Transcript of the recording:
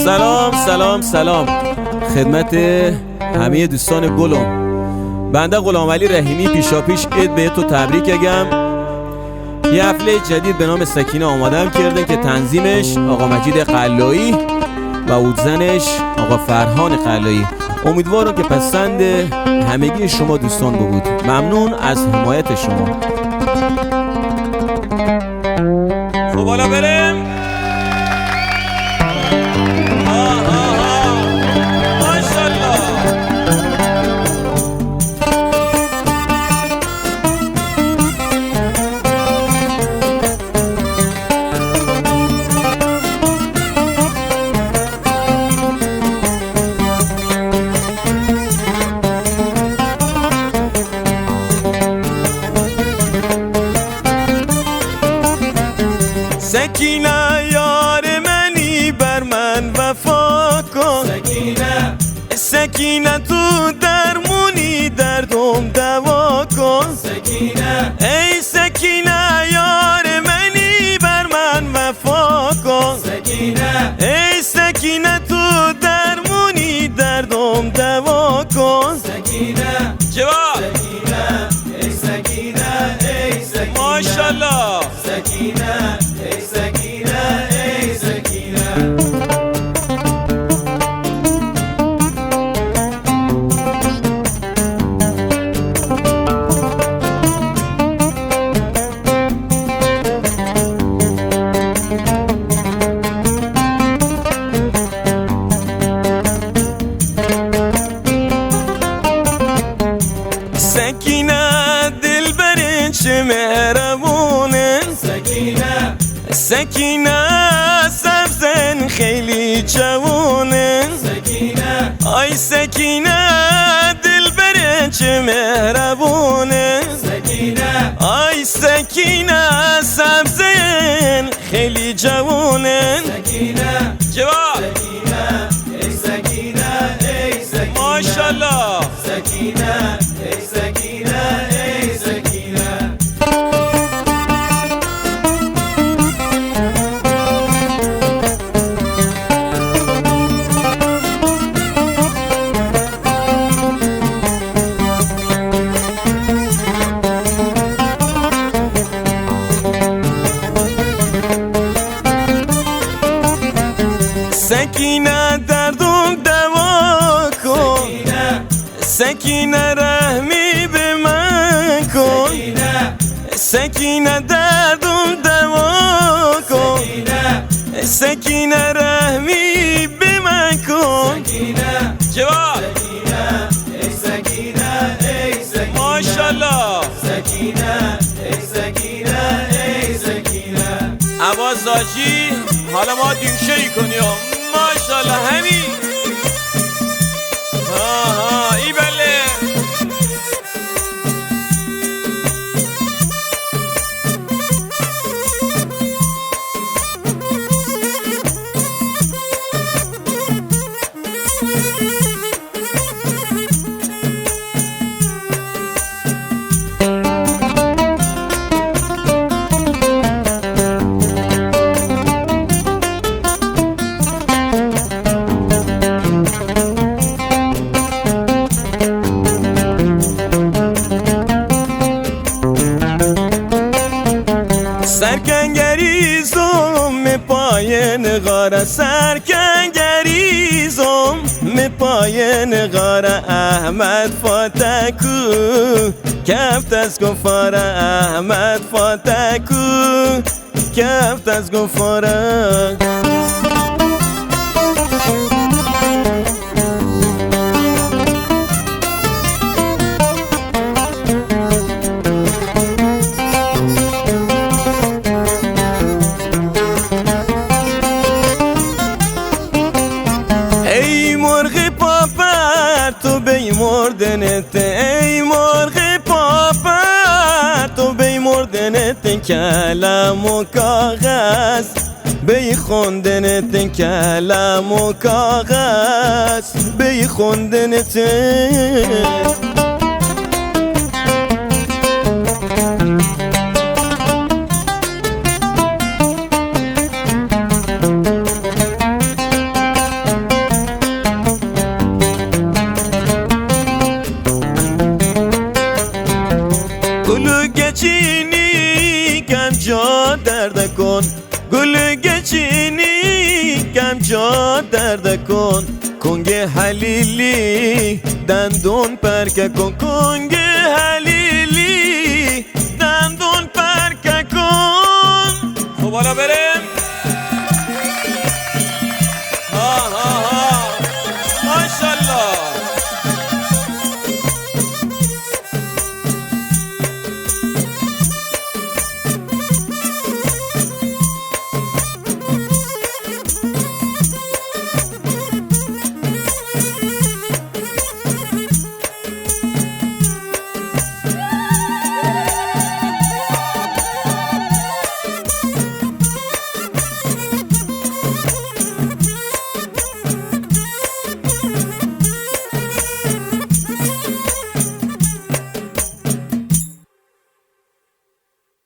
سلام خدمت همه دوستان گلم. بنده غلام علی رحیمی پیشاپیش عید به تو تبریک اگم. یه حفله جدید به نام سکینه آمادم کرده که تنظیمش آقا مجید قلایی و عودزنش آقا فرهان قلایی. امیدوارم که پسند همگی شما دوستان بود. ممنون از حمایت شما. خب حالا بریم. سکینه یار منی بر من وفا کن. سکینه تو درمونی دردم دوا کن. ای سکینه یار منی بر من وفا کن. ای سکینه تو درمونی دردم دوا کن. جواب ای سکینه ای سکینه ماشاءالله سکینه ای سکینه ای سکینه. سکینه دلبرین چه مهربونه. سکینه سبزن خیلی جوونه. آی سکینه دلبرین چه مهربونه. آی سکینه سبزن خیلی جوونه. جواب ای سکینه ای سکینه ماشاءالله سکینه ای سکینه ای سکینه. سکینه دردم دوا کن. سکینه رحمی به من کن. سکینه دردم دوا کن. سکینه رحمی به من کن. جواب ای سکینه ای سکینه ماشاءالله سکینه ای سکینه ای سکینه. عباس زاجی حالا ما دیمشه‌ای کنیم ماشاءالله همین. ای بله سرکنگریزم پای نغاره. سرکنگریزم پای نغاره. احمد فاتکو کفت از گفاره. احمد فاتکو کفت از گفاره. ای مرغ پاپر تو بی مردنت. ای مرغ پاپر تو بی مردنت. کلم و کاغذ بی خوندنت. کلم و کاغذ بی خوندنت. یکم جا درد کن کنگ حلیلی دندون پرک کن کنگ حلیلی دندون پرک کن. خب حالا بره